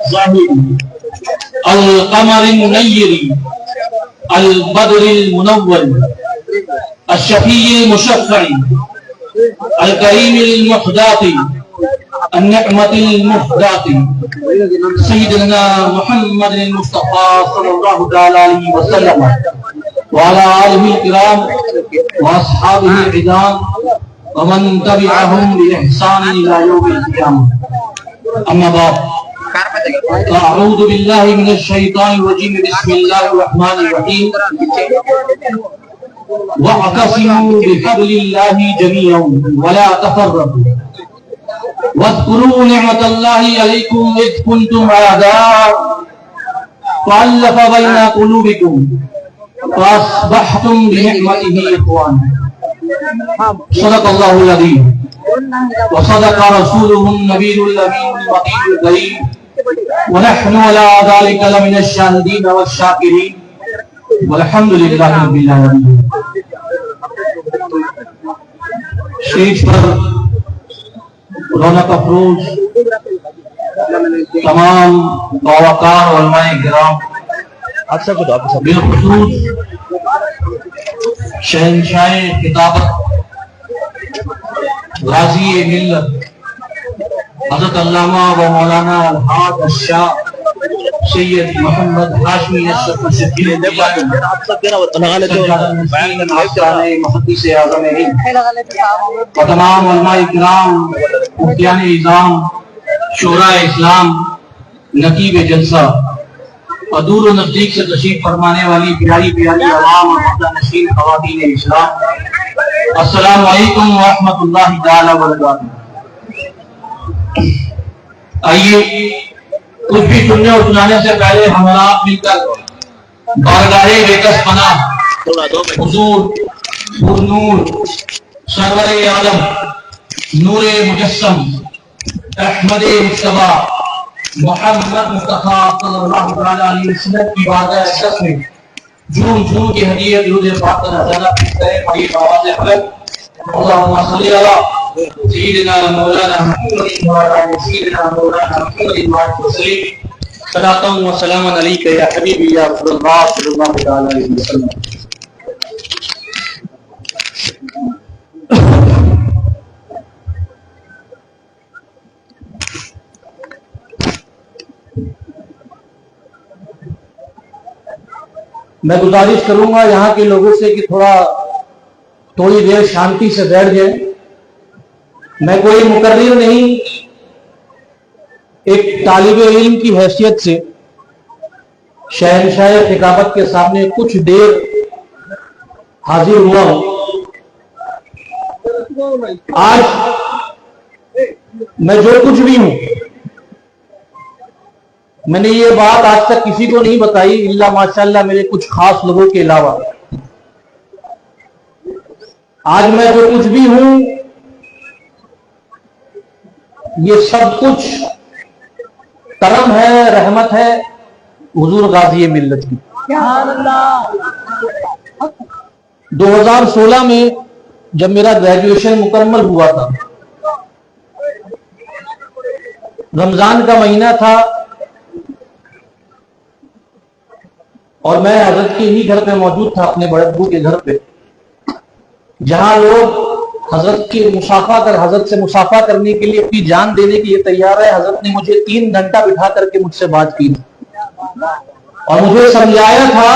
الظاهر القمر المنير البدر المنور الشفيع المشفع الكريم المحداة النعمة المفداة سيدنا محمد المصطفى صلى الله تعالى عليه وسلم وعلى آله الكرام وأصحابه العظام ومن تبعهم بإحسان إلى يوم القيامة. أما بعد، أعوذ بالله من الشيطان الرجيم. بسم الله الرحمن الرحيم. واعتصموا بحبل الله جميعا ولا تفرقوا واذكروا نعمة الله عليكم إذ كنتم أعداء فألف بين قلوبكم فأصبحتم بنعمته إخوانا. صدق الله العظيم وصدق رسوله النبي الأمين المطيع الكريم ونحن على ذلك لمن الشاهدين والشاكرين والحمد لله رب العالمين. اسٹیج پر رونق افروز تمام باوقار علماء کرام، بالخصوص شہنشاہ خطابت غازی ملت حضرت علامہ و مولانا الحاج الشاہ سید محمد ہاشمی اشرف الشفیع محدث اعظم و تمام علماء کرام، مفتیان اعظام، شورا اسلام، نقیب جلسہ اور دور و نزدیک سے تشریف فرمانے والی پیاری پیاری عوام اور پردہ نشین خواتین اسلام، السلام علیکم ورحمۃ اللہ تعالی وبرکاتہ. آئیے کچھ بھی سننے اور سنانے سے پہلے ہم آپ مل کر بارگاہ بےکس پناہ حضور پرنور سرور عالم نور مجسم احمد مصطفیٰ محمد مصطفیٰ صلی اللہ علیہ وسلم کی بارگاہ اقدس میں جھوم جھوم کی ہدیہ درود پاک کا نذرانہ پیش کریں. بڑی آواز حلق اللہم صلی علی سیدنا مولانا محمد وعلی سیدنا مولانا محمد وسلم صلاۃ و سلام علیک یا حبیبی یا رسول اللہ صلی اللہ علیہ وسلم. میں گزارش کروں گا یہاں کے لوگوں سے کہ تھوڑی دیر شانتی سے بیٹھ جائیں. میں کوئی مقرر نہیں، ایک طالب علم کی حیثیت سے شہنشاہ خطابت کے سامنے کچھ دیر حاضر ہوا ہوں. آج میں جو کچھ بھی ہوں، میں نے یہ بات آج تک کسی کو نہیں بتائی الا ماشاءاللہ میرے کچھ خاص لوگوں کے علاوہ. آج میں جو کچھ بھی ہوں یہ سب کچھ کرم ہے، رحمت ہے حضور غازی ملت کی. 2016 میں جب میرا گریجویشن مکمل ہوا تھا، رمضان کا مہینہ تھا اور میں حضرت کے ہی گھر پہ موجود تھا، اپنے بڑے ابو کے گھر پہ، جہاں لوگ حضرت کی حضرت سے مصافحہ کرنے کے لیے اپنی جان دینے کے لیے تیار ہے. حضرت نے مجھے 3 گھنٹہ بٹھا کر کے مجھ سے بات کی اور مجھے سمجھایا تھا.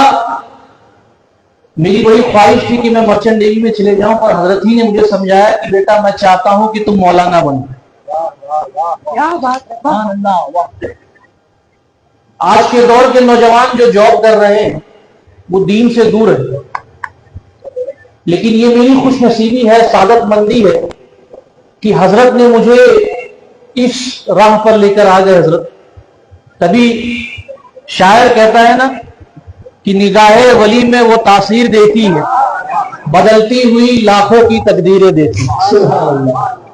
میری بڑی خواہش تھی کہ میں مرچنٹ نیوی میں چلے جاؤں، اور حضرت ہی نے مجھے سمجھایا کہ بیٹا میں چاہتا ہوں کہ تم مولانا بنو. آج کے دور کے نوجوان جو جاب کر رہے ہیں وہ دین سے دور ہے، لیکن یہ میری خوش نصیبی ہے، سعادت مندی ہے کہ حضرت نے مجھے اس راہ پر لے کر آ گئے. حضرت تبھی شاعر کہتا ہے نا کہ نگاہ ولی میں وہ تاثیر دیتی ہے، بدلتی ہوئی لاکھوں کی تقدیریں دیتی.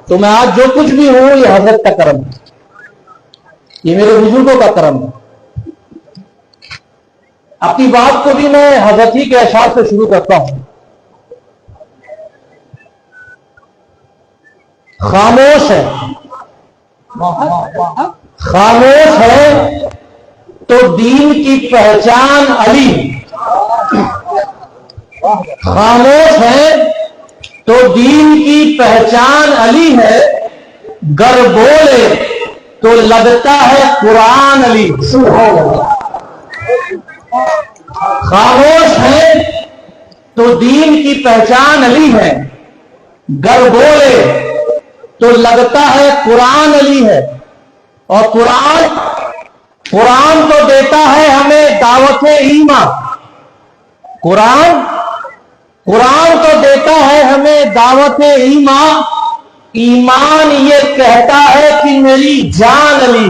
تو میں آج جو کچھ بھی ہوں یہ حضرت کا کرم ہے، یہ میرے بزرگوں کا کرم ہے. اپنی بات کو بھی میں حضرت ہی کے اشعار سے شروع کرتا ہوں. خاموش ہے تو دین کی پہچان علی، خاموش ہے تو دین کی پہچان علی ہے، گر بولے تو لگتا ہے قرآن علی۔ خاموش ہے تو دین کی پہچان علی ہے، گر بولے تو لگتا ہے قرآن علی ہے۔ اور قرآن تو دیتا ہے ہمیں دعوت ایمان، قرآن تو دیتا ہے ہمیں دعوت ایمان، ایمان یہ کہتا ہے کہ میری جان علی۔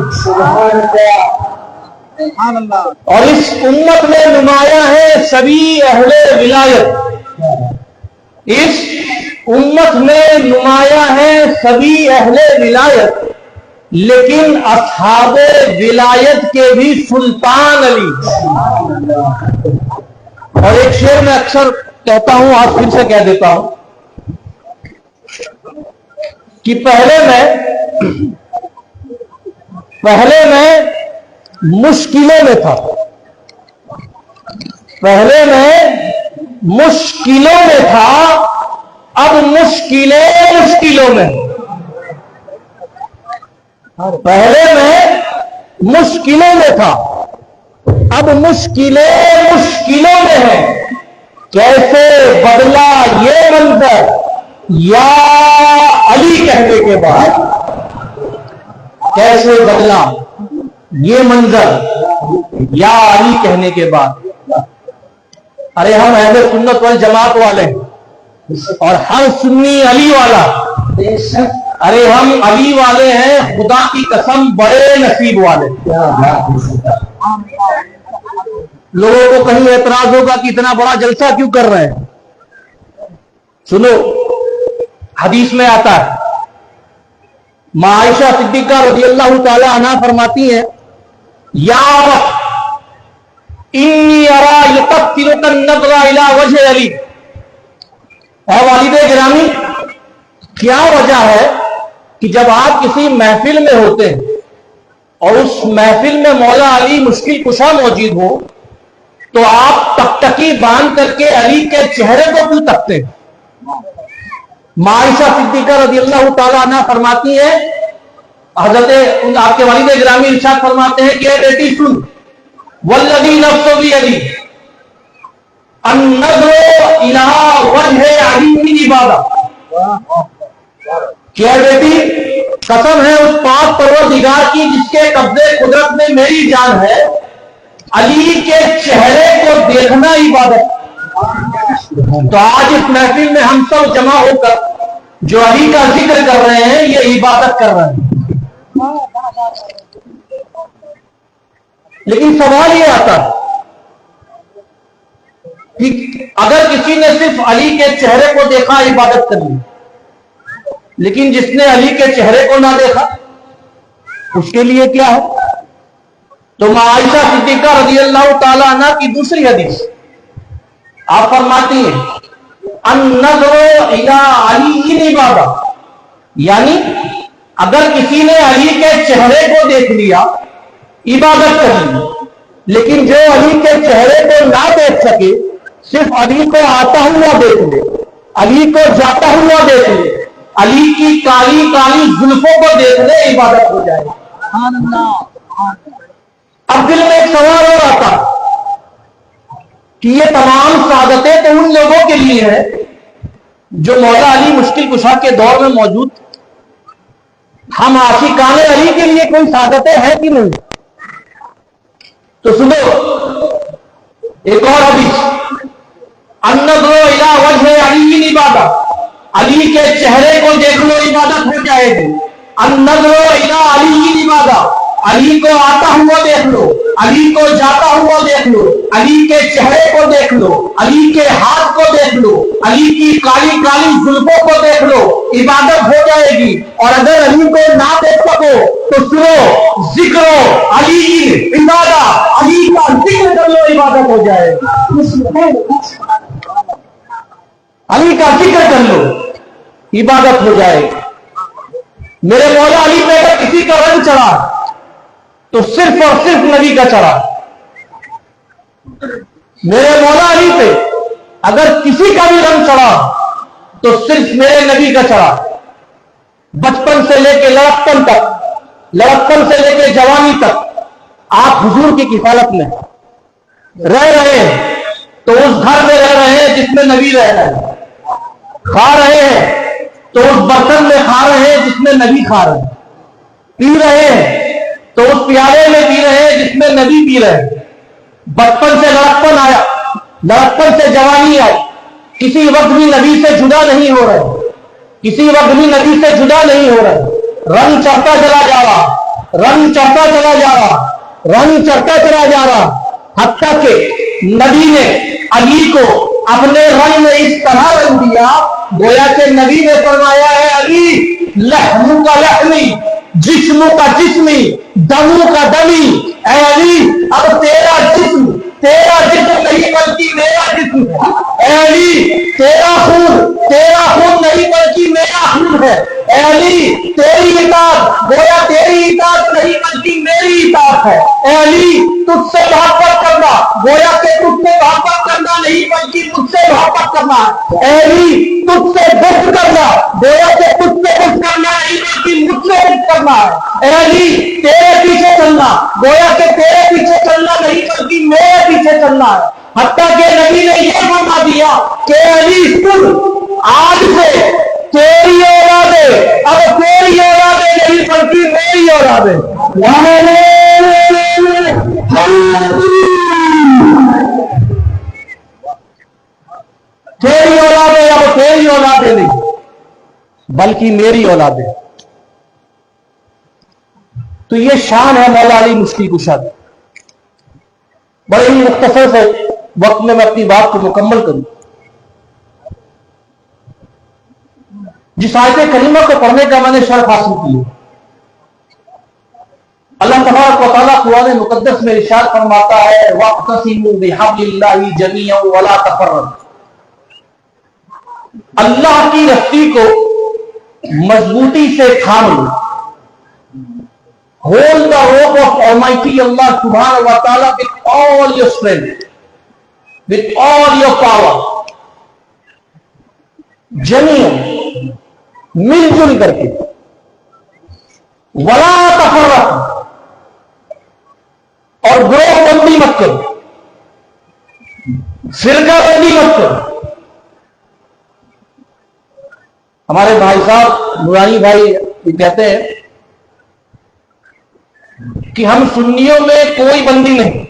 اور اس امت میں نمایاں ہے سبھی اہل ولایت، اس امت میں نمایاں ہے سبھی اہل ولایت، لیکن اصحاب ولایت کے بھی سلطان علی۔ اور ایک شعر میں اکثر کہتا ہوں، آج پھر سے کہہ دیتا ہوں کہ پہلے میں مشکلوں میں تھا، پہلے میں مشکلوں میں تھا، اب مشکلوں میں۔ پہلے میں مشکلوں میں تھا، اب مشکلوں میں ہے۔ کیسے بدلا یہ منظر یا علی کہنے کے بعد، کیسے بدلا یہ منظر یا علی کہنے کے بعد۔ ارے ہم اہل سنت والجماعت والے اور ہر سنی علی والا، ارے ہم علی والے ہیں، خدا کی قسم بڑے نصیب والے۔ لوگوں کو کہیں اعتراض ہوگا کہ اتنا بڑا جلسہ کیوں کر رہے ہیں؟ سنو، حدیث میں آتا ہے، ماں عائشہ صدیقہ رضی اللہ تعالی عنہا فرماتی ہیں، یا انی ارا یقتلک النظر الی وجہ علی۔ اے والد گرامی، کیا وجہ ہے کہ جب آپ کسی محفل میں ہوتے ہیں اور اس محفل میں مولا علی مشکل کشا موجود ہو تو آپ ٹکٹکی باندھ کر کے علی کے چہرے کو کیوں تکتے ہیں؟ ماں عائشہ صدیقہ رضی اللہ تعالیٰ عنہ فرماتی ہیں، حضرت آپ کے والد گرامی ارشاد فرماتے ہیں کہ اے بیٹی سن، والذی نفس بیدی النظر الی وجہ علی عبادہ۔ کیا بیٹی، قسم ہے اس پاک پروردگار کی جس کے قبضے قدرت میں میری جان ہے، علی کے چہرے کو دیکھنا عبادت۔ تو آج اس محفل میں ہم سب جمع ہو کر جو علی کا ذکر کر رہے ہیں، یہ عبادت کر رہے ہیں۔ لیکن سوال یہ آتا ہے کہ اگر کسی نے صرف علی کے چہرے کو دیکھا عبادت کر لی، لیکن جس نے علی کے چہرے کو نہ دیکھا اس کے لیے کیا ہے؟ تو ماں عائشہ صدیقہ رضی اللہ تعالی عنہ کی دوسری حدیث آپ فرماتی ہیں، النظر الی علی عبادہ، یعنی اگر کسی نے علی کے چہرے کو دیکھ لیا عبادت کر لی، لیکن جو علی کے چہرے کو نہ دیکھ سکے، صرف علی کو آتا ہوا دیکھ لے، علی کو جاتا ہوا دیکھ لے، علی کی کالی کالی زلفوں کو دیکھ لے، عبادت ہو جائے۔ اب دل میں ایک سوال اور آتا کہ یہ تمام سعادتیں تو ان لوگوں کے لیے ہیں جو مولا علی مشکل کشا کے دور میں موجود، ہم عاشقان علی کے لیے کوئی سعادتیں ہیں کہ نہیں؟ تو سنو ایک اور حدیث، النظر الی وجہ علی عبادہ، علی کے چہرے کو دیکھ لو عبادت ہو جائے گی۔ النظر الی علی عبادہ، علی کو آتا ہوا دیکھ لو، علی کو جاتا ہوا دیکھ لو، علی کے چہرے کو دیکھ لو، علی کے ہاتھ کو دیکھ لو، علی کی کالی کالی زلفوں کو دیکھ لو، عبادت ہو جائے گی۔ اور اگر علی کو نہ دیکھ سکو تو سنو، ذکر علی عبادہ، علی کا ذکر کر لو، عبادت ہو جائے گی۔ علی کا ذکر کر لو، عبادت ہو جائے گی۔ میرے مولا علی پہ اگر کسی کا رنگ چڑھا تو صرف اور صرف نبی کا چڑھا۔ میرے مولا علی پہ اگر کسی کا بھی رنگ چڑھا تو صرف میرے نبی کا چڑھا. بچپن سے لے کے لڑکپن تک، لڑکپن سے لے کے جوانی تک آپ حضور کی کفالت میں رہ رہے ہیں تو اس گھر میں رہ رہے ہیں جس میں نبی رہ رہے ہیں. کھا رہے ہیں تو اس برتن میں کھا رہے ہیں جس میں نبی کھا رہے ہیں. پی رہے ہیں تو اس پیالے میں پی رہے ہیں جس میں نبی پی رہے ہیں. بچپن سے لڑکپن آیا، لڑکپن سے جوانی آئی، کسی وقت بھی نبی سے جدا نہیں ہو رہے، کسی وقت بھی نبی سے جدا نہیں ہو رہے. رنگ چڑھتا چلا جا رہا، رنگ چڑھتا چلا جا رہا، رنگ چڑھتا چلا جا رہا، حتیٰ کہ نبی نے علی کو اپنے رنگ میں اس طرح رنگ دیا گویا کہ نبی نے فرمایا ہے علی لحم کا لحمی، جسم کا جسمی، دم کا دمی. اے علی اب تیرا جسم نہیں بلکہ میرا جسم ہے. اے علی تیرا خون نہیں بلکہ میرا خون ہے. اے علی تیری اطاعت گویا تیری اطاعت نہیں بلکہ میری اطاعت ہے. اے علی تجھ سے محبت کرنا گویا کہ تجھ سے محبت کرنا نہیں بلکہ مجھ سے محبت کرنا ہے. اے علی تجھ سے بغض کرنا گویا کہ تجھ سے بغض کرنا نہیں بلکہ مجھ سے بغض کرنا ہے. اے علی تیرے پیچھے چلنا گویا کہ تیرے پیچھے چلنا نہیں بلکہ میرے پیچھے چلنا ہے. حتیٰ کہ نبی نے یہ فرما دیا کہ علی سن آج سے تیری اولادیں اب تیری اولادیں نہیں بلکہ میری اولادیں. تیری اولادیں اب تیری اولادیں نہیں بلکہ میری اولادیں. تو یہ شان ہے مولا علی مشکل کشا. بڑے ہی مختصر سے وقت میں اپنی بات کو مکمل کروں. جس آیت کریمہ کو پڑھنے کا میں نے شرف حاصل کی ہے، اللہ تبارک و تعالیٰ قرآن مقدس میں ارشاد فرماتا ہے وَاعْتَصِمُوا بِحَبْلِ اللَّهِ جَمِيعًا وَلَا تَفَرَّقُوا. اللہ کی رسی کو مضبوطی سے تھام لو. Hold the rope of Almighty Allah subhanahu wa ta'ala with all your strength, with all your power. جميعاً مل جل کر کے. ولا تفرق اور گروہ بندی مت کرو، فرقہ بندی مت کرو. ہمارے بھائی صاحب نورانی بھائی یہ کہتے ہیں کہ ہم سنیوں میں کوئی بندی نہیں،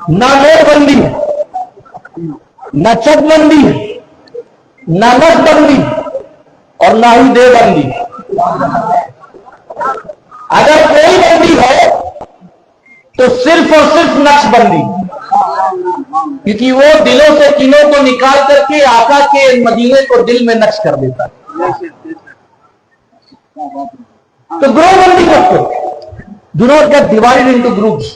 نہ نوٹ بندی ہے، نہ چک بندی ہے، نہ نس بندی اور نہ ہی دے بندی. اگر کوئی بندی ہے تو صرف اور صرف نقش بندی، کیونکہ وہ دلوں سے کنوں کو نکال کر کے آقا کے مدینے کو دل میں نقش کر دیتا ہے. تو گروہ بندی مت کرو. Do not get divided into groups.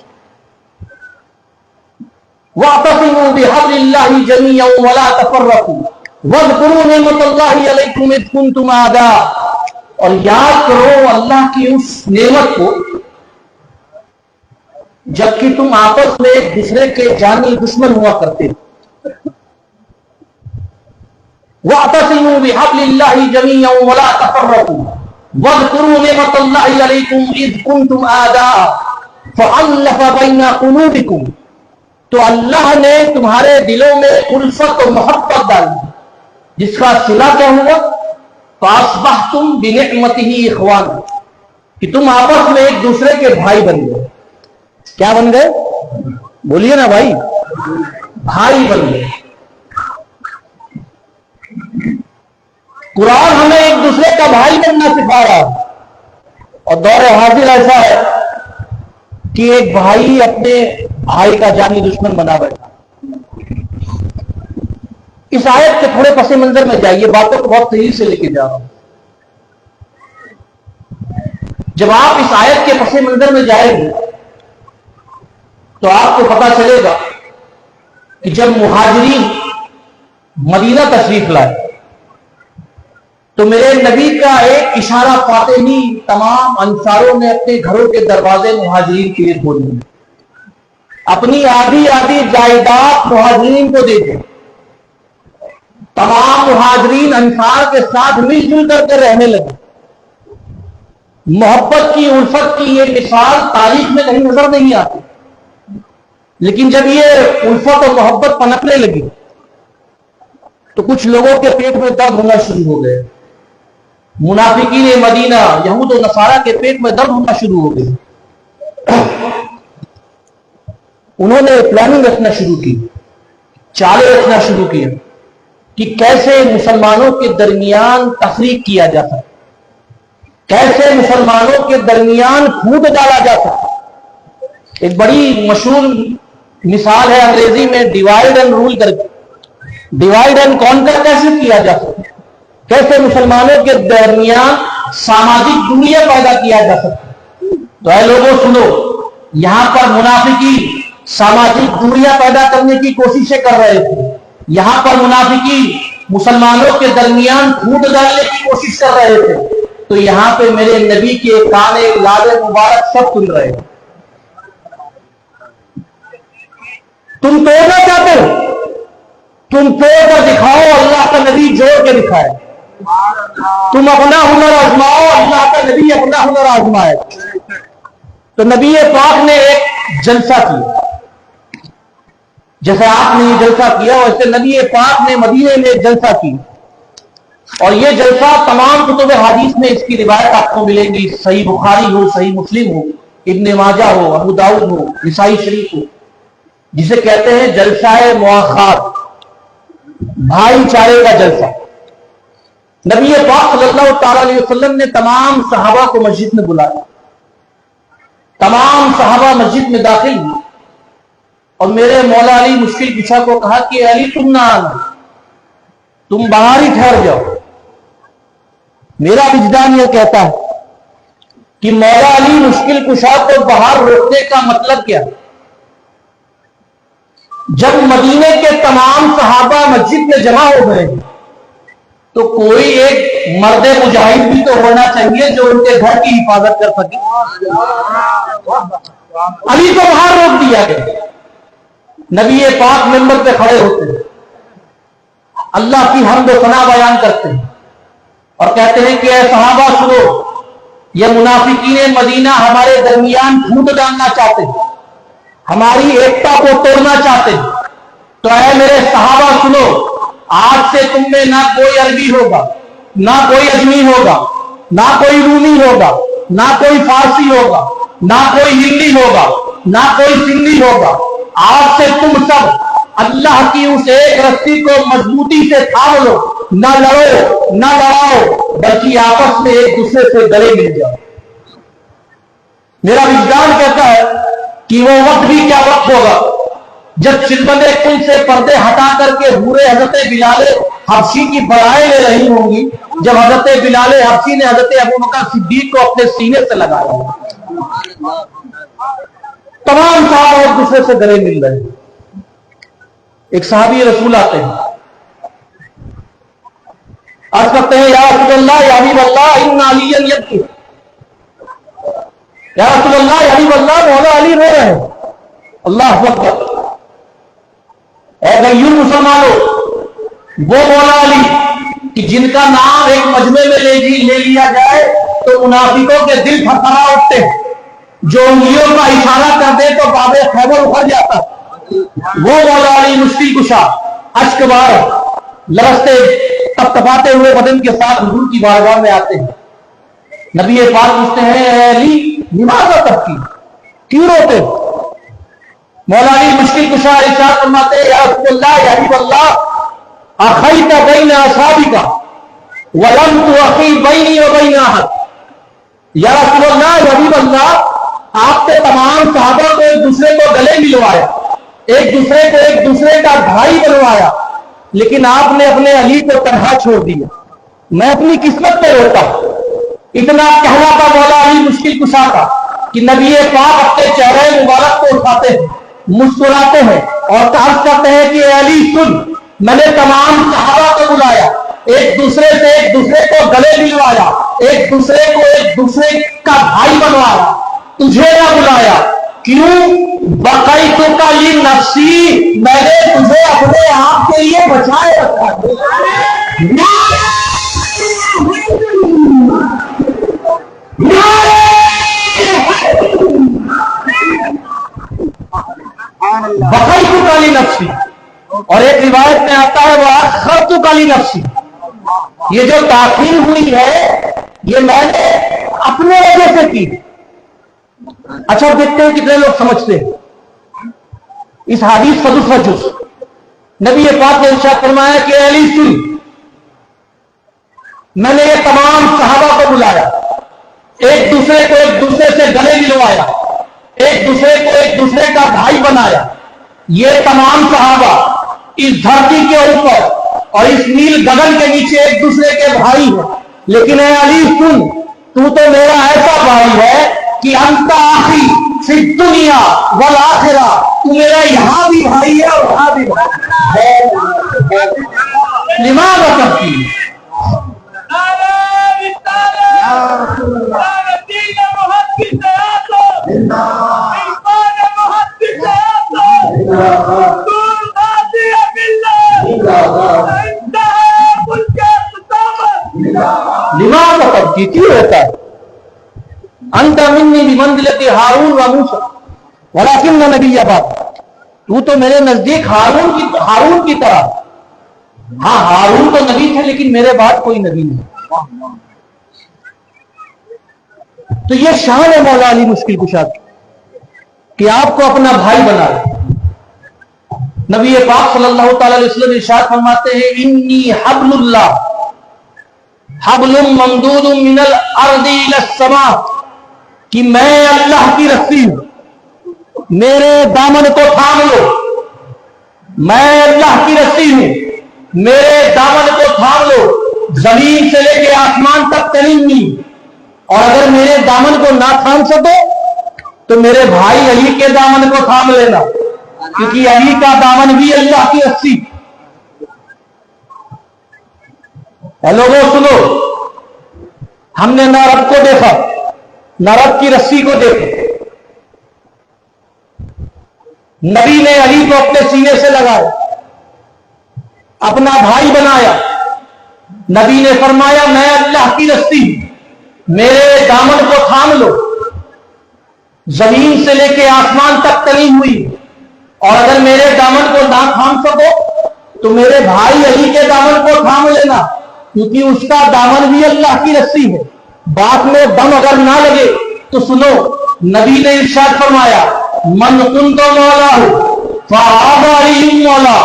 وَاعْتَصِمُوا بِحَبْلِ اللَّهِ جَمِيعًا وَلَا تَفَرَّقُوا وَاذْكُرُوا نِعْمَتَ اللَّهِ عَلَيْكُمْ إِذْ كُنْتُمْ أَعْدَاءً. اور یاد کرو اللہ کی اس نعمت کو جبکہ تم آپس میں ایک دوسرے کے جانی دشمن ہوا کرتے. وَاعْتَصِمُوا بِحَبْلِ اللَّهِ جَمِيعًا وَلَا تَفَرَّقُوا وَاذْكُرُوا نِعْمَتَ اللَّهِ عَلَيْكُمْ إِذْ كُنْتُمْ أَعْدَاءً فَأَلَّفَ بَيْنَ قُلُوبِكُمْ. تو اللہ نے تمہارے دلوں میں الفت و محبت ڈالی جس کا صلہ کیا ہوا فَأَصْبَحْتُمْ بِنِعْمَتِهِ إِخْوَانًا کہ تم آپس میں ایک دوسرے کے بھائی بن گئے. کیا بن گئے؟ بولیے نا بھائی، بھائی بن گئے. قرآن ہمیں ایک دوسرے کا بھائی بننا سکھا رہا ہے اور دور حاضر ایسا ہے کہ ایک بھائی اپنے بھائی کا جانی دشمن بنا بیٹھا. اس آیت کے تھوڑے پس منظر میں جائیے، باتوں کو بہت تیزی سے لے کے جا رہا ہوں. جب آپ اس آیت کے پس منظر میں جائیں گے تو آپ کو پتا چلے گا کہ جب مہاجرین مدینہ تشریف لائے تو میرے نبی کا ایک اشارہ پاتے ہی تمام انصاروں نے اپنے گھروں کے دروازے مہاجرین کے لیے کھول دیے. اپنی آدھی آدھی جائیداد مہاجرین کو دے دی. تمام مہاجرین انصار کے ساتھ مل جل کر کے رہنے لگے. محبت کی الفت کی یہ مثال تاریخ میں کہیں نظر نہیں آتی. لیکن جب یہ الفت اور محبت پنپنے لگی تو کچھ لوگوں کے پیٹ میں درد ہونا شروع ہو گئے. منافقین مدینہ یہود و نصارہ کے پیٹ میں درد ہونا شروع ہو گئی. انہوں نے پلاننگ رکھنا شروع کی, چالیں رکھنا شروع کی کہ کیسے مسلمانوں کے درمیان تفریق کیا جا سکتا, کیسے مسلمانوں کے درمیان پھوٹ ڈالا جا سکتا. ایک بڑی مشہور مثال ہے انگریزی میں ڈیوائڈ اینڈ رول کر کے, ڈیوائڈ اینڈ کانکر کیسے کیا جا سکتا, کیسے مسلمانوں کے درمیان ساماجک دنیا پیدا کیا جا سکتا. تو اے لوگوں سنو, یہاں پر منافقین ساماجک دنیا پیدا کرنے کی کوششیں کر رہے تھے. یہاں پر منافقین مسلمانوں کے درمیان پھوٹ ڈالنے کی کوشش کر رہے تھے. تو یہاں پہ میرے نبی کے کانے لال مبارک سب سن رہے ہیں. تم توڑنا چاہتے ہو, تم توڑ کر دکھاؤ, اللہ کا نبی جوڑ کے دکھائے. تم اپنا ہنر آزماؤ, اللہ کا نبی اپنا ہنر آزمائے. تو نبی پاک نے ایک جلسہ کیا, جیسے آپ نے یہ جلسہ کیا ویسے نبی پاک نے مدینے میں ایک جلسہ کیا. اور یہ جلسہ تمام کتب حدیث میں اس کی روایت آپ کو ملیں گی. صحیح بخاری ہو, صحیح مسلم ہو, ابن ماجہ ہو, ابو داؤد ہو, نسائی شریف ہو, جسے کہتے ہیں جلسہ مواخات, بھائی چارے کا جلسہ. نبی پاک صلی اللہ تعالی علیہ وسلم نے تمام صحابہ کو مسجد میں بلایا. تمام صحابہ مسجد میں داخل ہوئے اور میرے مولا علی مشکل کشا کو کہا کہ علی تم نہ آنا, تم باہر ہی ٹھہر جاؤ. میرا وجدان یہ کہتا ہے کہ مولا علی مشکل کشا کو باہر روکنے کا مطلب کیا؟ جب مدینے کے تمام صحابہ مسجد میں جمع ہو گئے تو کوئی ایک مرد مجاہد بھی تو ہونا چاہیے جو ان کے گھر کی حفاظت کر سکے. علی کو باہر روک دیا گیا. نبی پاک ممبر پہ کھڑے ہوتے ہیں, اللہ کی حمد و ثنا بیان کرتے ہیں اور کہتے ہیں کہ اے صحابہ سنو, یہ منافقین مدینہ ہمارے درمیان پھوٹ ڈالنا چاہتے ہیں, ہماری ایکتا کو توڑنا چاہتے ہیں. تو اے میرے صحابہ سنو, آج سے تم میں نہ کوئی عربی ہوگا, نہ کوئی اجمی ہوگا, نہ کوئی رومی ہوگا, نہ کوئی فارسی ہوگا, نہ کوئی ہندی ہوگا, نہ کوئی سندھی ہوگا. آج سے تم سب اللہ کی اس ایک رسی کو مضبوطی سے تھام لو, نہ لڑو نہ لڑاؤ, بلکہ آپس میں ایک دوسرے سے گلے مل جاؤ. میرا وجدان کہتا ہے کہ وہ وقت بھی کیا وقت ہوگا جب چلبند کل سے پردے ہٹا کر کے حورے حضرت بلال حبشی کی بڑائیں لے رہی ہوں گی, جب حضرت بلال حبشی نے حضرت ابو بکر صدیق کو اپنے سینے سے لگایا. تمام صحابہ ایک دوسرے سے گلے مل رہے ہیں. ایک صحابی رسول آتے ہیں, عرض کرتے ہیں یا رسول اللہ یا حبیب اللہ ان علی یبکی, یا رسول اللہ یا حبیب اللہ مولا علی رو رہے ہیں. اللہ اکبر. اے غیور مسلمانوں, وہ مولا علی کہ جن کا نام ایک مجمع میں لے لیا جائے تو منافقوں کے دل تھرتھرا اٹھتے ہیں, جو انگلیوں کا اشارہ کر دے تو باب خیبر اکھڑ جاتا. وہ مولا علی مشکل کشا اشک بار لرزتے تپتپاتے ہوئے بدن کے ساتھ حضور کی بارگاہ میں آتے ہیں. نبی پاک پوچھتے ہیں اے علی لماذا تبکی, کیوں روتے؟ مولا علی مشکل کشا ارشاد فرماتے ہیں یا رسول اللہ یا حبیب اللہ اخیت بین اصحابک ولم تؤخی بینی و بین احد. یا رسول اللہ یا حبیب اللہ, آپ نے تمام صحابہ کو ایک دوسرے کو گلے ملوایا, ایک دوسرے کو ایک دوسرے کا بھائی بنوایا, لیکن آپ نے اپنے علی کو تنہا چھوڑ دیا. میں اپنی قسمت پہ روتا. اتنا کہنا تھا مولا علی مشکل کشا کا کہ نبی پاک اپنے چہرے مبارک کو اٹھاتے ہیں, مسکراتے ہیں اور عرض کرتے ہیں کہ اے علی سن, میں نے تمام صحابہ کو بلایا, ایک دوسرے سے ایک دوسرے کو گلے ملوایا, ایک دوسرے کو ایک دوسرے کا بھائی بنوایا, تجھے نہ بلایا. کیوں؟ بقیت کا لی نفسی، میں نے تجھے اپنے آپ کے لیے بچائے رکھا۔ بقیت کا لی نفسی، اور ایک روایت میں آتا ہے وہ اخرت کا لی نفسی، یہ جو تاخیر ہوئی ہے یہ میں نے اپنے وجہ سے کی۔ اچھا دیکھتے ہیں کتنے لوگ سمجھتے ہیں اس حدیث کا دوسرا جز۔ نبی پاک نے ارشاد فرمایا کہ علی سن، میں نے یہ تمام صحابہ کو بلایا، ایک دوسرے کو ایک دوسرے سے گلے ملوایا، ایک دوسرے کو ایک دوسرے کا بھائی بنایا۔ یہ تمام صحابہ اس دھرتی کے اوپر اور اس نیل گگن کے نیچے ایک دوسرے کے بھائی ہیں، لیکن اے علی سن، تو میرا ایسا بھائی ہے کہ انت آخی فی الدنیا والآخرہ، تو میرا یہاں بھی بھائی ہے اور وہاں بھی بھائی ہے۔ لماذا تبکی؟ لماذا تبکی؟ کیوں ہوتا ہے؟ انت منی بمنزلت ہارون و موسیٰ ولکن نبی بعد، تو تو میرے نزدیک ہارون کی طرح، ہاں ہارون تو نبی تھے لیکن میرے بعد کوئی نبی نہیں۔ تو یہ شان ہے مولا علی مشکل کشا کی کہ آپ کو اپنا بھائی بنا لے۔ نبی پاک صلی اللہ تعالی علیہ وسلم ارشاد فرماتے ہیں انی حبل اللہ حبل ممدود من الارض الى السماء، کہ میں اللہ کی رسی ہوں، میرے دامن کو تھام لو۔ میں اللہ کی رسی ہوں، میرے دامن کو تھام لو، زمین سے لے کے آسمان تک تلنی، اور اگر میرے دامن کو نہ تھام سکو تو میرے بھائی علی کے دامن کو تھام لینا، کیونکہ علی کا دامن بھی اللہ کی رسی۔ اے لوگوں سنو، ہم نے نہ رب کو دیکھا نہ رب کی رسی کو دیکھا۔ نبی نے علی کو اپنے سینے سے لگایا، اپنا بھائی بنایا۔ نبی نے فرمایا میں اللہ کی رسی ہوں، میرے دامن کو تھام لو، زمین سے لے کے آسمان تک تلی ہوئی، اور اگر میرے دامن کو نہ تھام سکو تو میرے بھائی علی کے دامن کو تھام لینا، کیونکہ اس کا دامن بھی اللہ کی رسی ہے۔ بات میں دم اگر نہ لگے تو سنو، نبی نے ارشاد فرمایا من کنت مولا فہذا علی مولا،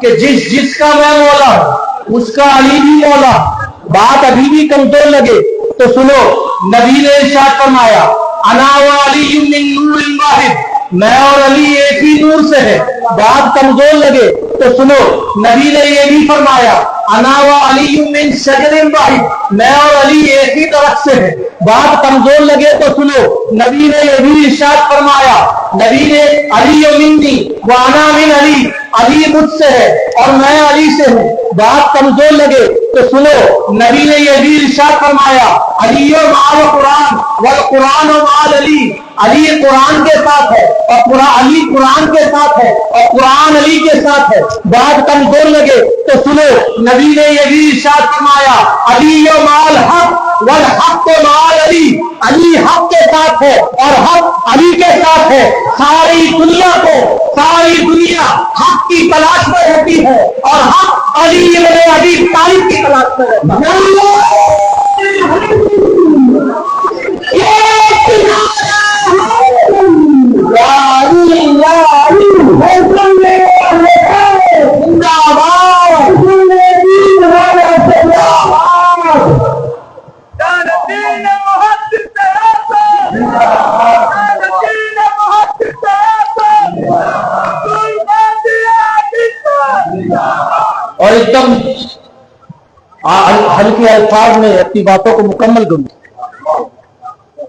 کہ جس کا میں مولا ہوں اس کا علی بھی مولا۔ بات ابھی بھی کمزور لگے تو سنو، نبی نے ارشاد فرمایا انا و علی من نور واحد، میں اور علی ایک ہی نور سے ہے۔ بات کمزور لگے تو سنو، نبی نے یہ بھی فرمایا انا و علی من شجر واحد، میں اور علی ایک ہی درخت سے ہے۔ بات کمزور لگے تو سنو، نبی نے یہ بھی ارشاد فرمایا، نبی نے علی منی و انا من علی، علی مجھ سے ہے اور میں علی سے ہوں۔ بات کمزور لگے تو سنو، نبی نے یہ بھی ارشاد فرمایا علی مع القرآن والقرآن مع علی، علی قرآن کے ساتھ ہے اور علی قرآن کے ساتھ ہے اور قرآن علی کے ساتھ ہے۔ بات کمزور لگے تو سنو، نبی نے یہ بھی ارشاد فرمایا علی مع الحق والحق مع علی، علی حق کے ساتھ ہے اور حق علی کے ساتھ ہے۔ ساری دنیا حق کی تلاش میں رہتی ہے اور حق علی ابن ابی طالب کی تلاش میں رہتا ہے۔ اور ایک دم ہلکے الفاظ میں اپنی باتوں کو مکمل کروں،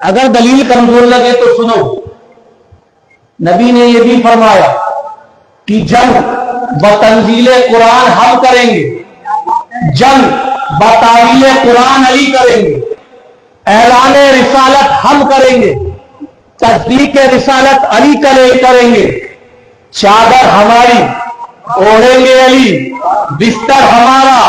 اگر دلیل کمزور لگے تو سنو، نبی نے یہ بھی فرمایا کہ جنگ بتنزیل قرآن ہم کریں گے، جنگ بتاویل قرآن علی کریں گے، اعلان رسالت ہم کریں گے، تصدیق رسالت علی کریں گے، چادر ہماری اوڑھیں گے علی، بستر ہمارا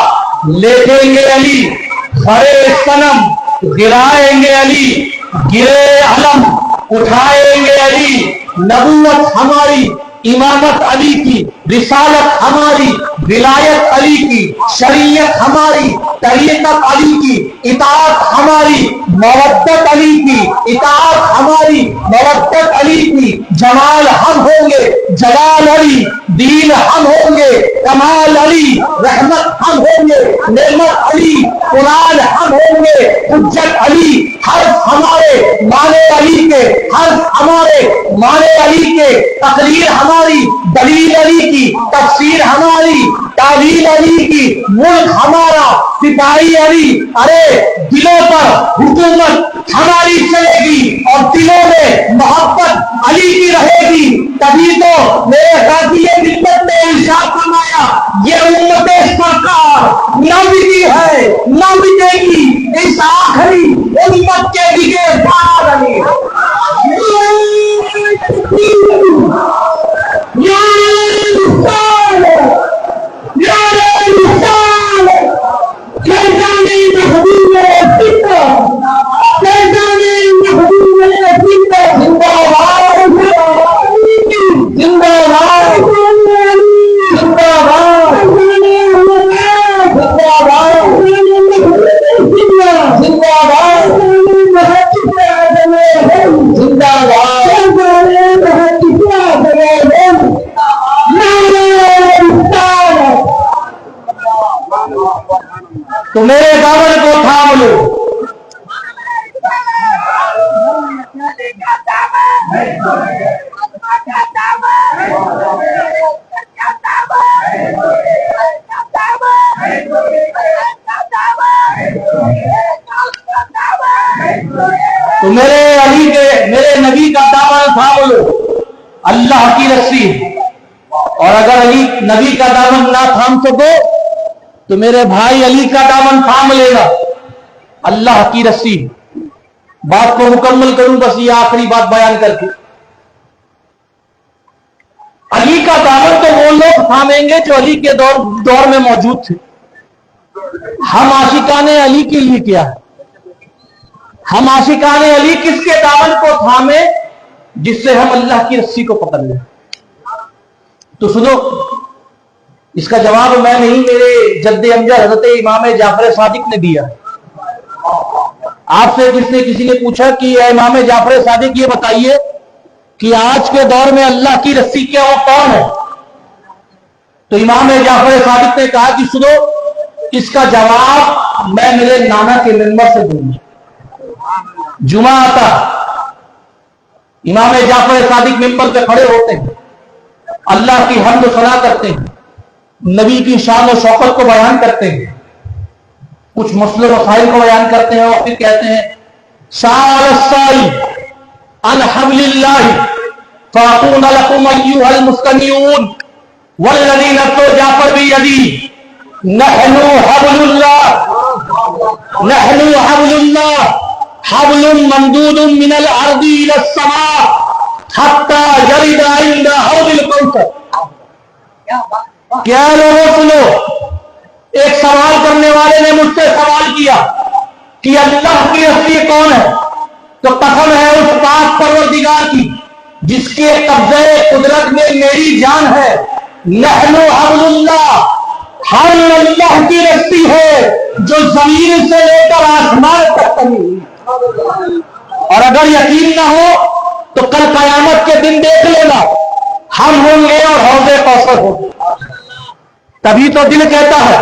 لیٹیں گے علی، کھڑے صنم گرائیں گے علی، گرے علم اٹھائیں گے علی، نبوت ہماری امامت علی کی، رسالت ہماری ولایت علی کی، شریعت ہماری طریقت علی کی، اطاعت ہماری مودت علی کی، اطاعت ہماری مودت علی کی، جمال ہم ہوں گے جلال علی، دین ہم ہوں گے کمال علی، رحمت ہم ہوں گے نعمت علی، قرآن ہم ہوں گے حجت علی، حرف ہمارے مانے علی کے، حرف ہمارے مانے علی کے، تقریر ہماری دلیل علی کی، تفسیر ہماری تعلیل علی کی، ملک ہمارا سپاہی علی، ارے دلوں پر حکومت ہماری چلے گی اور دلوں میں محبت علی کی رہے گی، تبھی تو میرے غازی ملت نے ارشاد فرمایا یہ امت سرکار نہ مٹی ہے نہ مٹے گی اس آخری امت کے دیگر بعد علی۔ تو میرے دامن کو تھام لو، تو میرے علی کے میرے نبی کا دامن تھام لو، اللہ کی رسی، اور اگر علی نبی کا دامن نہ تھام سکو تو میرے بھائی علی کا دامن تھام لے گا، اللہ کی رسی۔ بات کو مکمل کروں بس یہ آخری بات بیان کر کے، علی کا دامن تو وہ لوگ تھامیں گے جو علی کے دور میں موجود تھے۔ ہم عاشقان علی کے لیے کیا ہے؟ ہم عاشقان علی کس کے دامن کو تھامیں؟ جس سے ہم اللہ کی رسی کو پکڑ لیں۔ تو سنو، اس کا جواب میں نہیں، میرے جد امجد حضرت امام جعفر صادق نے دیا۔ آپ سے کسی نے پوچھا کہ اے امام جعفر صادق یہ بتائیے کہ آج کے دور میں اللہ کی رسی کیا وہ کون ہے؟ تو امام جعفر صادق نے کہا کہ سنو، اس کا جواب میں میرے نانا کے منبر سے دوں گا۔ جمعہ آتا، امام جعفر صادق منبر پہ کھڑے ہوتے ہیں، اللہ کی حمد و ثنا کرتے ہیں، نبی کی شان و شوکت کو بیان کرتے ہیں، کچھ مسئلے مسائل کو بیان کرتے ہیں، اور پھر کہتے ہیں سال السائی عن حبل اللہ فاقون لکم ایوہ المستمیعون والذین تو جعفر بیدی نحن حبل اللہ نحن حبل اللہ حبل ممدود من الارض الى السماء حتی یرد عند حوض الکوثر۔ کیا لوگوں سنو، ایک سوال کرنے والے نے مجھ سے سوال کیا کہ اللہ کی رسی کون ہے؟ تو قسم ہے اس پاک پروردگار کی جس کے قبضے قدرت میں میری جان ہے، نحن حبل اللہ، ہم اللہ کی رسی ہے جو زمین سے لے کر آسمان تک تنی ہوئی۔ اور اگر یقین نہ ہو تو کل قیامت کے دن دیکھ لینا، ہم ہوں گے اور حوض کوثر ہوگا۔ تبھی تو دل کہتا ہے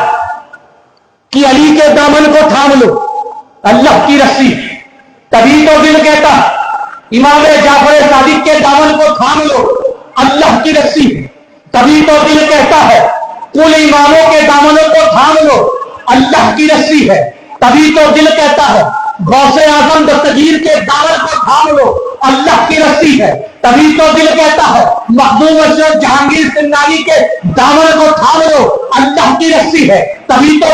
کہ علی کے دامن کو تھام لو، اللہ کی رسی۔ تبھی تو دل کہتا ہے امام جعفر صادق کے دامن کو تھام لو، اللہ کی رسی۔ تبھی تو دل کہتا ہے کل اماموں کے دامنوں کو تھام لو، اللہ کی رسی ہے۔ تبھی تو دل کہتا ہے غوث اعظم دستگیر کے دامن کو تھام لو، اللہ کی رسی ہے۔ تبھی تو دل کہتا ہے مخدوم اشرف جہانگیر سنگانی کے دامن کو تھام لو، اللہ کی رسی ہے۔ تبھی تو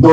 2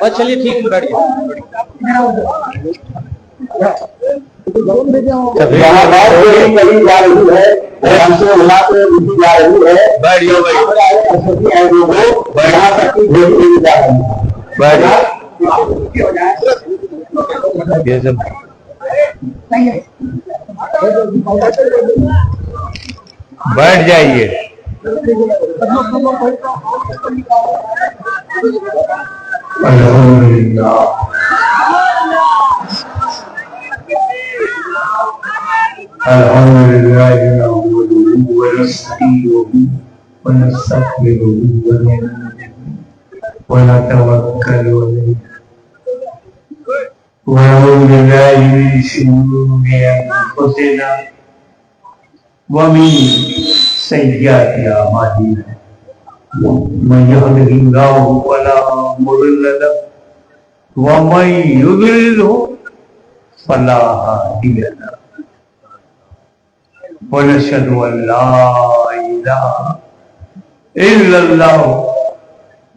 اور چلیے ٹھیک ہے بیٹھ یہاں بات کہی جا رہی ہے ہم سے وہاں پہ لکھی جا رہی ہے یہاں تک کی بھیج دی جا رہی ہے بیٹھ جائیے. الحمد لله نحمده ونستعينه ونستغفره ونتوكل عليه ونعوذ بالله من شرور انفسنا ومن سيئات اعمالنا من يهده الله فلا مضل له ومن يضلل فلا هادي له ونشهد أن لا إله إلا الله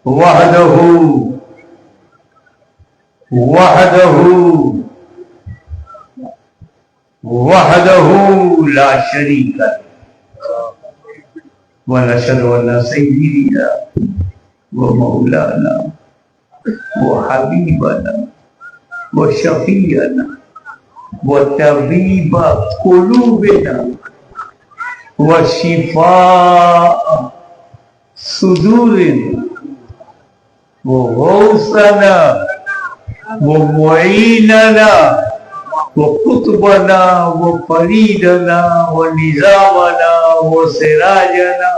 وحده لا شريك له ونشهد أن سيدنا ومولانا وحبيبنا وشفيعنا وطبيب قلوبنا وشفاء صدورنا وغوثنا ومعيننا وقطبنا وفريدنا ونظامنا وسراجنا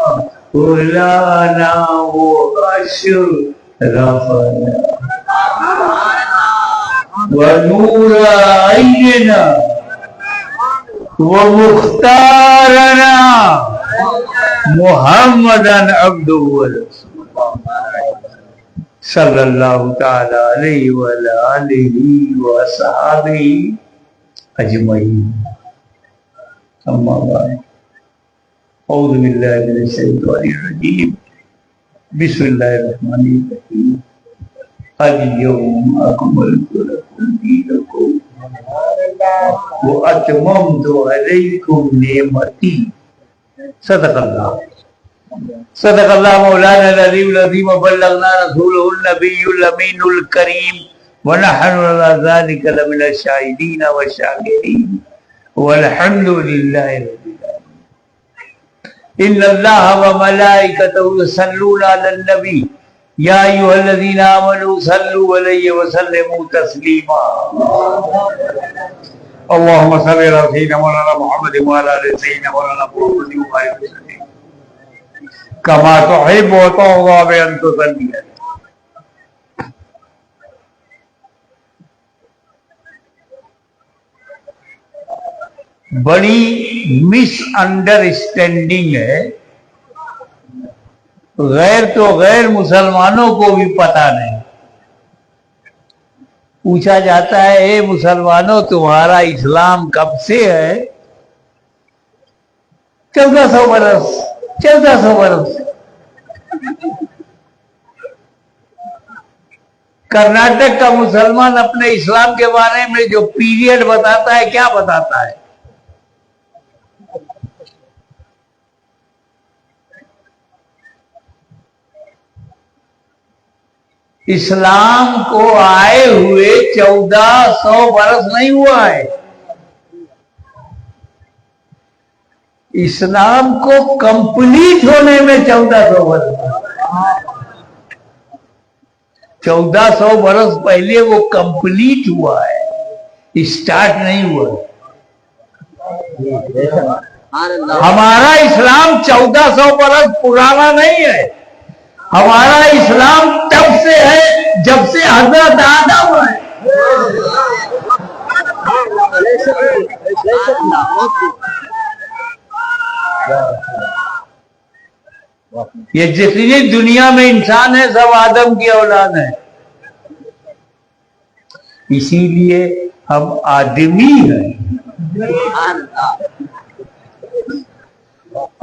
ولانا وأشرفنا ونور عيننا ومختارنا محمدا عبده ورسوله صلی اللہ تعالی علیہ وعلی آلہ وصحبہ اجمعین. اما بعد اعوذ باللہ من الشیطان الرجیم بسم اللہ الرحمن الرحیم. اليوم اکملت لکم دینکم واتممت علیکم نعمتی. صدق اللہ مولانا العلی العظیم وبلغنا رسوله النبی الامین الکریم ونحن على ذلك لمن الشاهدین والشاکرین والحمد للہ رب العالمین. ان اللہ وملائکته یصلون علی النبی یا ایھا الذین آمنوا صلوا علیہ وسلموا تسلیما. اللهم صل على سيدنا مولانا محمد وعلى ال سيدنا مولانا محمد وبارك وسلم كما تحب وترضى بأن تصلي. بڑی مس انڈرسٹینڈنگ ہے. غیر تو غیر مسلمانوں کو بھی پتہ نہیں. پوچھا جاتا ہے اے مسلمانوں تمہارا اسلام کب سے ہے؟ 1400 برس. کرناٹک کا مسلمان اپنے اسلام کے بارے میں جو پیریڈ بتاتا ہے کیا بتاتا ہے؟ اسلام کو آئے ہوئے 1400 برس نہیں ہوا ہے. اسلام کو کمپلیٹ ہونے میں 1400 برس. 1400 برس پہلے وہ کمپلیٹ ہوا ہے, اسٹارٹ نہیں ہوا. ہمارا اسلام 1400 برس پرانا نہیں ہے. ہمارا اسلام تب سے ہے جب سے حضرت آدم ہے. یہ جتنی دنیا میں انسان ہے سب آدم کی اولاد ہیں. اسی لیے ہم آدمی ہیں.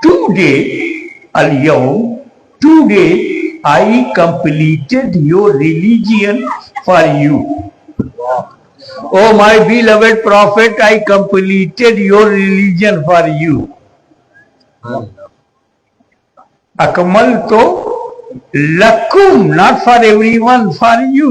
today I completed your religion for you. Oh my beloved prophet, I completed your religion for you. Akmaltu lakum, not for everyone, for you.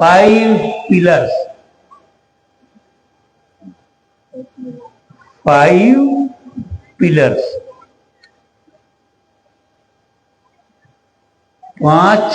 5 pillars. 5 pillars. 5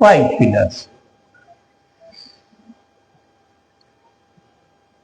5 pillars.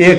1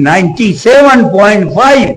97.5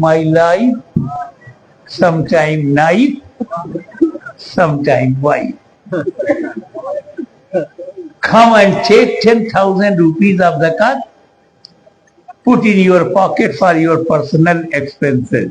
my life, sometime knife, sometime wife. Come and take 10,000 rupees of zakat, put in your pocket for your personal expenses.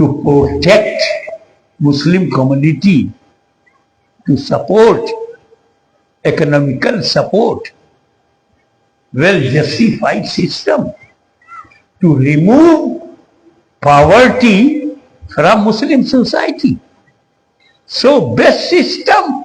to protect Muslim community, to support economical support, well justified system to remove poverty from Muslim society. So best system,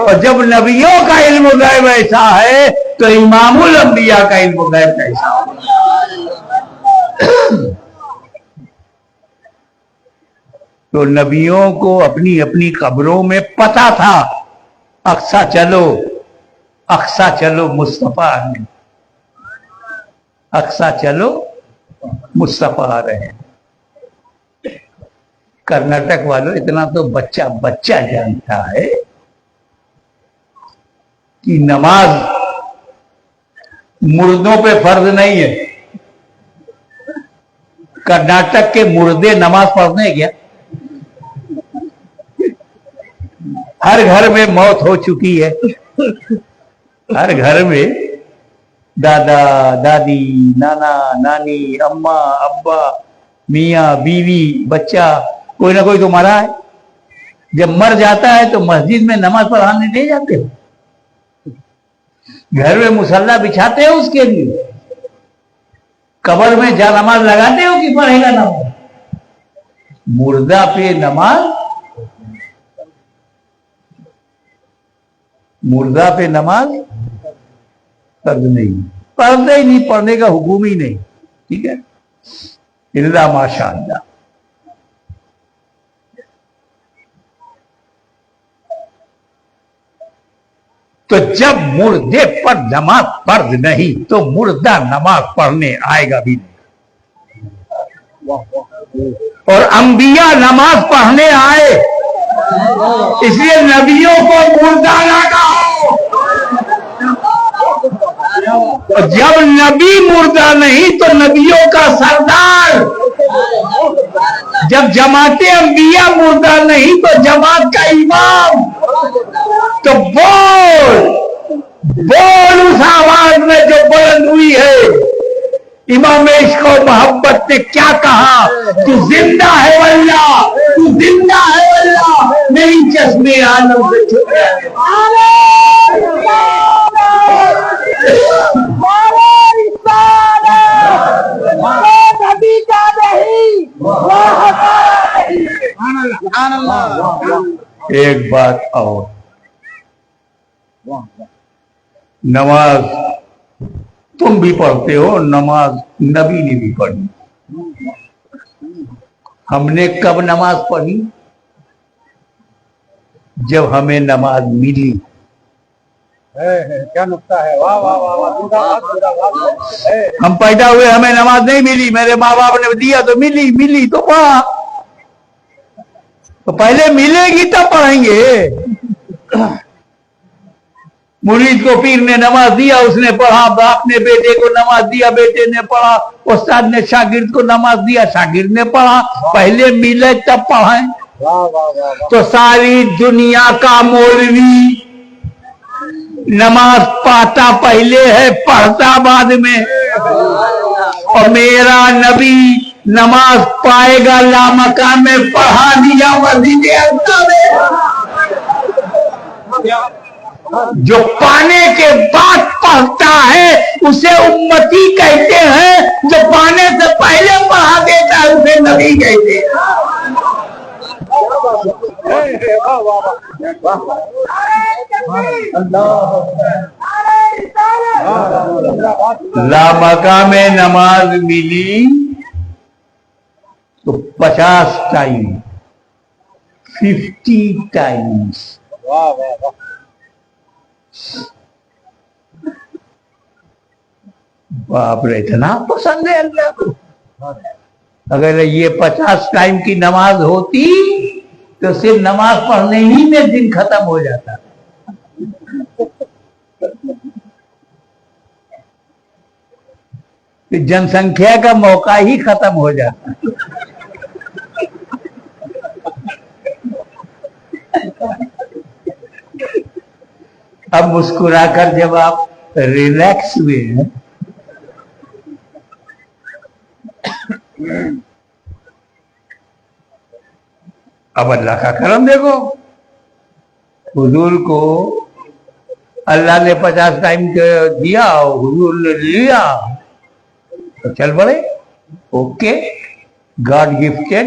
اور جب نبیوں کا علم غیب ایسا ہے تو امام الانبیاء کا علم غیب کیسا ہوگا؟ تو نبیوں کو اپنی اپنی قبروں میں پتا تھا اقصا چلو مصطفیٰ ہے، اقصا چلو مصطفیٰ آ رہے ہیں۔ کرناٹک والوں اتنا تو بچہ جانتا ہے کہ نماز مردوں پہ فرض نہیں ہے۔ کرناٹک کے مردے نماز پڑھنے گیا، ہر گھر میں موت ہو چکی ہے، ہر گھر میں دادا دادی نانا نانی اماں ابا میاں بیوی بچہ کوئی نہ کوئی تو مرا ہے۔ جب مر جاتا ہے تو مسجد میں نماز پڑھانے لے جاتے ہو، گھر میں مصلی بچھاتے ہو اس کے لیے، قبر میں جا نماز لگاتے ہو کہ پڑھے گا نماز؟ مردہ پہ نماز، مردہ پہ نماز فرض نہیں، پڑھتے ہی نہیں، پڑھنے کا حکم ہی نہیں، ٹھیک ہے، الا ماشاء اللہ۔ تو جب مردے پر نماز فرض نہیں تو مردہ نماز پڑھنے آئے گا بھی نہیں، اور انبیاء نماز پڑھنے آئے، اس لیے نبیوں کو مردہ نہ کہو۔ اور جب نبی مردہ نہیں تو نبیوں کا سردار، جب جماعت انبیاء مردہ نہیں تو جماعت کا امام، تو بول اس آواز میں جو بلند ہوئی ہے۔ امام عشق و محبت نے کیا کہا؟ تو زندہ ہے واللہ، تو زندہ ہے واللہ، میری چشمے عالم سے چھپ گئے۔ ایک بات اور، نماز تم بھی پڑھتے ہو، نماز نبی نے بھی پڑھی۔ ہم نے کب نماز پڑھی؟ جب ہمیں نماز ملی۔ کیا نقطہ ہے، واہ واہ واہ، ہم پیدا ہوئے ہمیں نماز نہیں ملی، میرے ماں باپ نے دیا تو ملی تو پڑھا، تو پہلے ملے گی تب پڑھیں گے۔ مرید کو پیر نے نماز دیا، اس نے پڑھا، باپ نے بیٹے کو نماز دیا، بیٹے نے پڑھا، استاد نے شاگرد کو نماز دیا، شاگرد نے پڑھا، پہلے ملے تب پڑھائیں۔ تو ساری دنیا کا مولوی نماز پاتا پہلے ہے، پڑھتا بعد میں، اور میرا نبی نماز پائے گا لامکان میں، پڑھا دیا مسجد اقصی میں۔ جو پانے کے بعد پڑھتا ہے اسے امتی کہتے ہیں، جو پانے سے پہلے پڑھا دیتا ہے اسے نبی کہتے ہیں۔ لامکان میں نماز ملی تو 50 ٹائم، 50 ٹائمز۔ باپ رے، اتنا پسند ہے اللہ کو۔ اگر یہ 50 ٹائم کی نماز ہوتی تو صرف نماز پڑھنے ہی میں دن ختم ہو جاتا۔ جن سنکھیا کا موقع ہی ختم ہو جاتا۔ اب مسکرا کر جب آپ ریلیکس ہوئے ہیں، اب اللہ کا کرم دیکھو، حضور کو اللہ نے 50 ٹائم دیا، حضور نے لیا تو چل پڑے، okay, God gifted.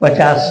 50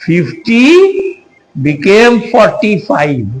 50 became 45।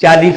40,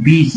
20,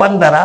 15,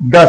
10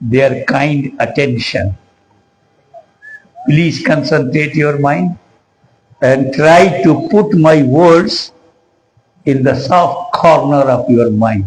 their kind attention. Please concentrate your mind and try to put my words in the soft corner of your mind.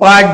5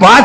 5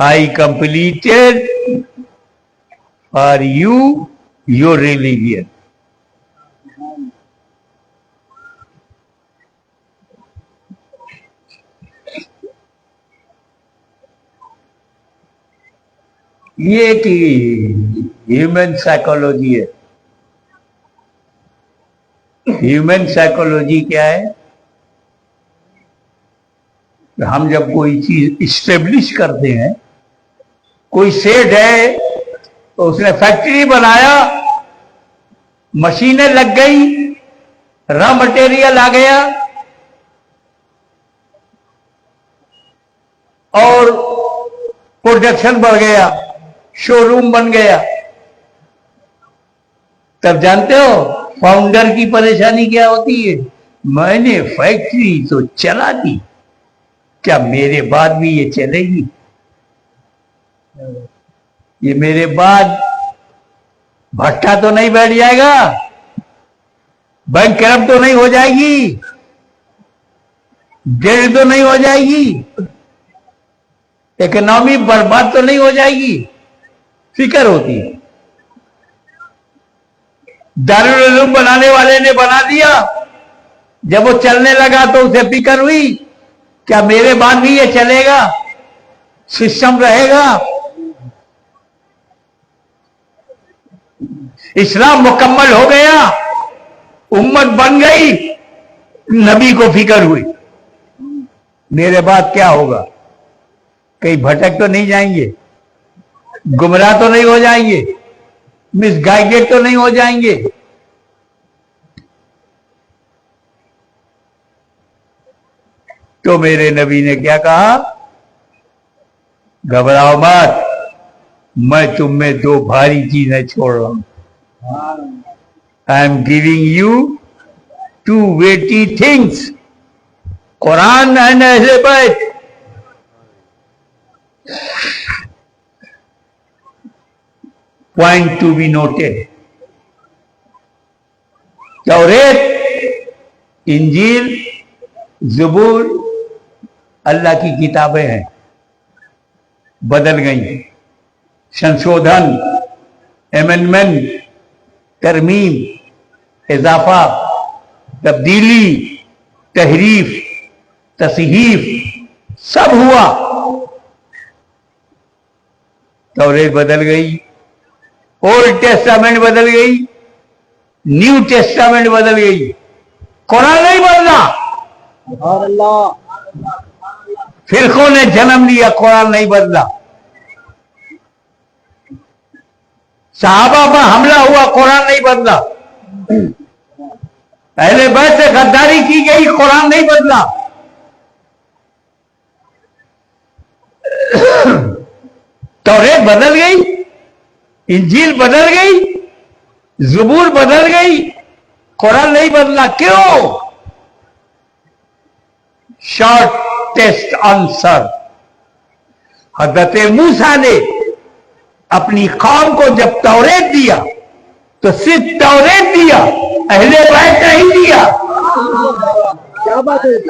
I completed for you your religion. یہ کہ human psychology ہے. Human psychology کیا ہے؟ ہم جب کوئی چیز establish کرتے ہیں، کوئی سیٹ ہے تو اس نے فیکٹری بنایا، مشینیں لگ گئی، را مٹیریل آ گیا اور پروڈکشن بڑھ گیا، شو روم بن گیا. تب جانتے ہو فاؤنڈر کی پریشانی کیا ہوتی ہے؟ میں نے فیکٹری تو چلا دی، کیا میرے بعد بھی یہ چلے گی؟ یہ میرے بعد بھٹا تو نہیں بیٹھ جائے گا؟ بینک کرپٹ تو نہیں ہو جائے گی؟ ڈیٹ تو نہیں ہو جائے گی؟ اکنامی برباد تو نہیں ہو جائے گی؟ فکر ہوتی ہے. دارالعلوم بنانے والے نے بنا دیا، جب وہ چلنے لگا تو اسے فکر ہوئی کیا میرے بعد بھی یہ چلے گا، سسٹم رہے گا؟ اسلام مکمل ہو گیا، امت بن گئی، نبی کو فکر ہوئی میرے بعد کیا ہوگا، کہیں بھٹک تو نہیں جائیں گے، گمراہ تو نہیں ہو جائیں گے، مس گائیڈڈ تو نہیں ہو جائیں گے. تو میرے نبی نے کیا کہا؟ گھبراؤ مت، میں تم میں دو بھاری چیزیں چھوڑ رہا ہوں. I am giving you two weighty things, Quran and اہل بیت. Point to be noted. توریت، انجیل، زبور اللہ کی کتابیں ہیں، بدل گئی، سنشودھن، امینڈمنٹ، ترمیم، اضافہ، تبدیلی، تحریف، تصحیف سب ہوا. توریت بدل گئی، اولڈ ٹیسٹامنٹ بدل گئی، نیو ٹیسٹامنٹ بدل گئی، قرآن نہیں بدلا. فرقوں نے جنم لیا، قرآن نہیں بدلا. صحابہ پر حملہ ہوا، قرآن نہیں بدلا. اہل بیت سے غداری کی گئی، قرآن نہیں بدلا. توریت بدل گئی، انجیل بدل گئی، زبور بدل گئی، قرآن نہیں بدلا. کیوں؟ Short test answer. حضرت موسیٰ نے اپنی قوم کو جب توریت دیا تو صرف توریت دیا، اہل بیت نہیں دیا.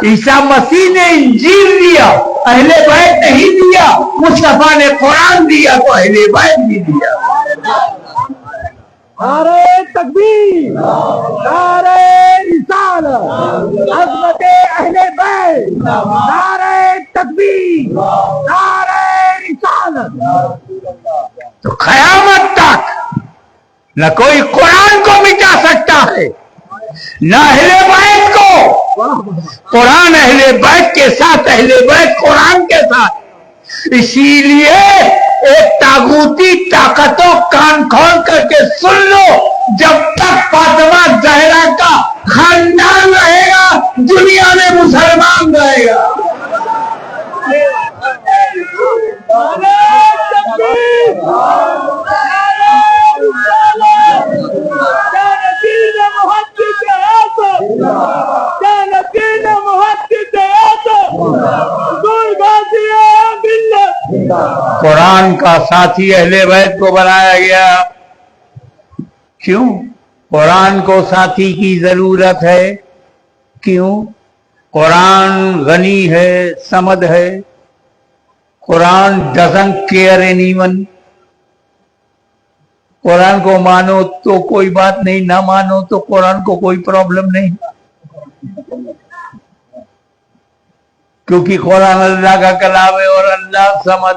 عیسیٰ مسیح نے انجیل دیا، اہل بیت نہیں دیا. مصطفیٰ نے قرآن دیا تو اہل بیت بھی دیا. نعرہ تکبیر، نعرہ رسالت، عظمت اہل بیت، نعرہ تکبیر، نعرہ رسالت. تو قیامت تک نہ کوئی قرآن کو مٹا سکتا ہے، نہ اہل بیت کو. قرآن اہل بیت کے ساتھ، اہل بیت قرآن کے ساتھ. اسی لیے ایک طاغوتی طاقتوں کان کھول کر کے سن لو، جب تک فاطمہ زہرا کا خاندان رہے گا دنیا میں مسلمان رہے گا. قرآن کا ساتھی اہل بیت کو بنایا گیا. کیوں؟ قرآن کو ساتھی کی ضرورت ہے. کیوں؟ قرآن غنی ہے، صمد ہے. قرآن doesn't care anyone. قرآن کو مانو تو کوئی بات نہیں، نہ مانو تو قرآن کو کوئی پرابلم نہیں، کیونکہ قرآن اللہ کا کلام ہے اور اللہ صمد.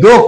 2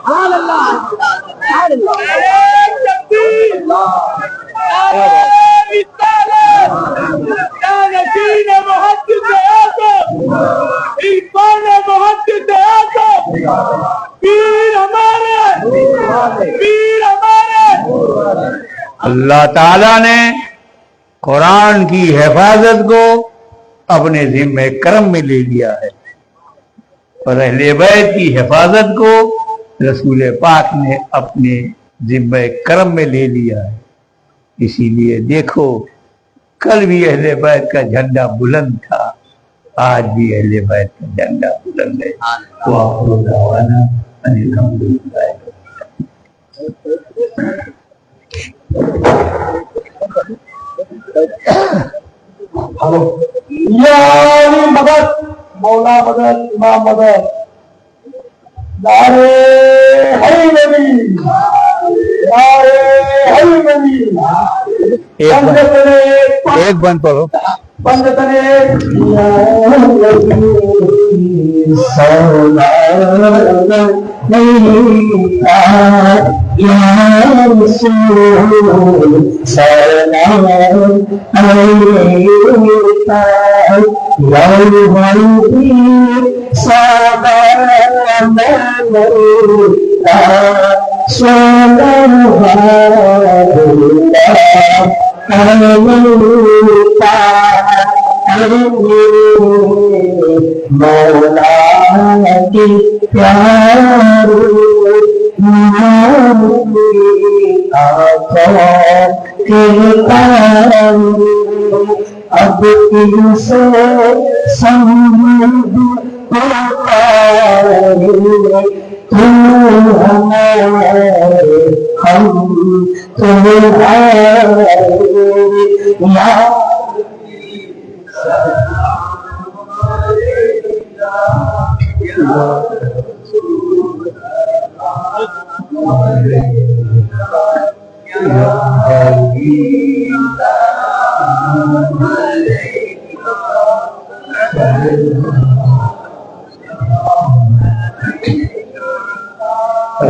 سبحان اللہ سبحان اللہ اللہ تعالیٰ نے قرآن کی حفاظت کو اپنے ذمہ کرم میں لے لیا ہے اور اہل بیت کی حفاظت کو رسول پاک نے اپنے ذمہ کرم میں لے لیا ہے. اسی لیے دیکھو کل بھی اہل بیت کا جھنڈا بلند تھا، آج بھی اہل بیت کا جھنڈا بلند ہے. وآخر دعوانا ان الحمد للہ. یا مدد مولا مدد امام مدد نعرے حیدری نعرے حیدری. ایک بند پڑھو. بند کرے مولا کی پیار اب ان سے سمجھ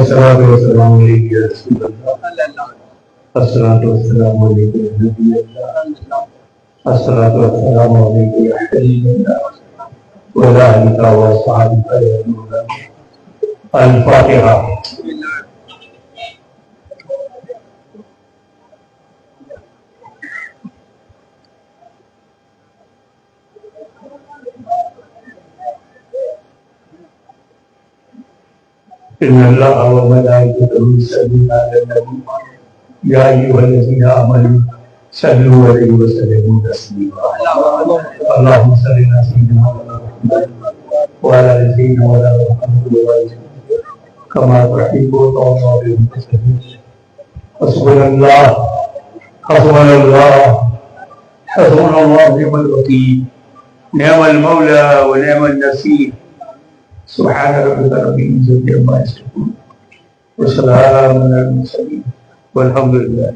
السلام علیکم یا رسول اللہ. الصلاۃ والسلام علیکم یا نبی اللہ. الصلاۃ والسلام علیکم یا حبیب اللہ وعلی آلہ وصحبہ یا نور اللہ. الفاتحہ. ان اللہ وملائکتہ یصلون علی النبی یا ایھا الذین آمنوا صلوا علیہ وسلموا تسلیما. اللهم صل علی سیدنا محمد وعلى آل سیدنا محمد كما تحب وترضى بالمسلمين. حسبنا الله حسبنا الله حسبنا الله نعم الوكيل نعم المولى ونعم النصير. سبحان ربك رب العزة عما يصفون وسلام على المرسلين والحمد لله.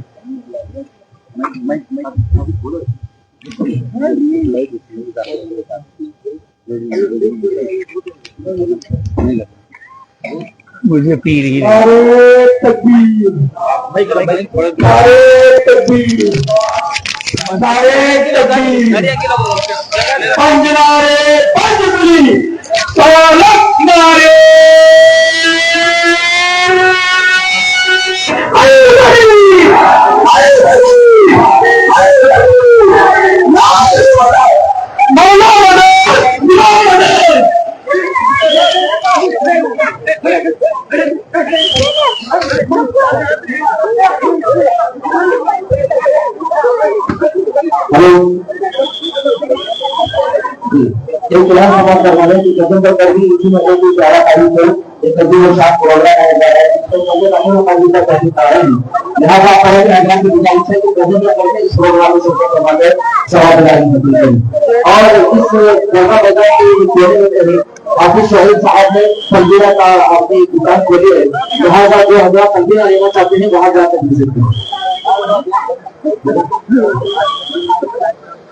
مجھے پیر ہی نعرے تکبیر نعرے تکبیر نعرے تکبیر پنج نعرے پنج بلی سالک نعرے مولا مدد ایک قرآن نماز کروانے کی قسم کر بھی اسی مطلب کی پیارا تعلیم کرو. ایک قدیم و شاہ پروگرام آیا جا رہا ہے جس کو مجھے رحمہ اللہ کا تحریر کر رہے ہیں. لہٰذا آپ پڑھے کہ اگرام کی دکان سے قسم کر کے اس پروگرام میں سب کو کروا دے ثواب دلائی حاصل کریں. اور اس جگہ بجا کے حافظ شہید صاحب نے فلبیرہ کا اپنی دکان کھولی ہے. لہٰذا جو حضرات فلبیرہ لینا چاہتے ہیں وہاں جا کر مل سکتے ہیں.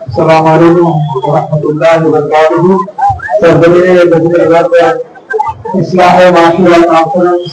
السلام علیکم ورحمۃ اللہ وبرکاتہ. سربراہ اصلاح معاشی کانفرنس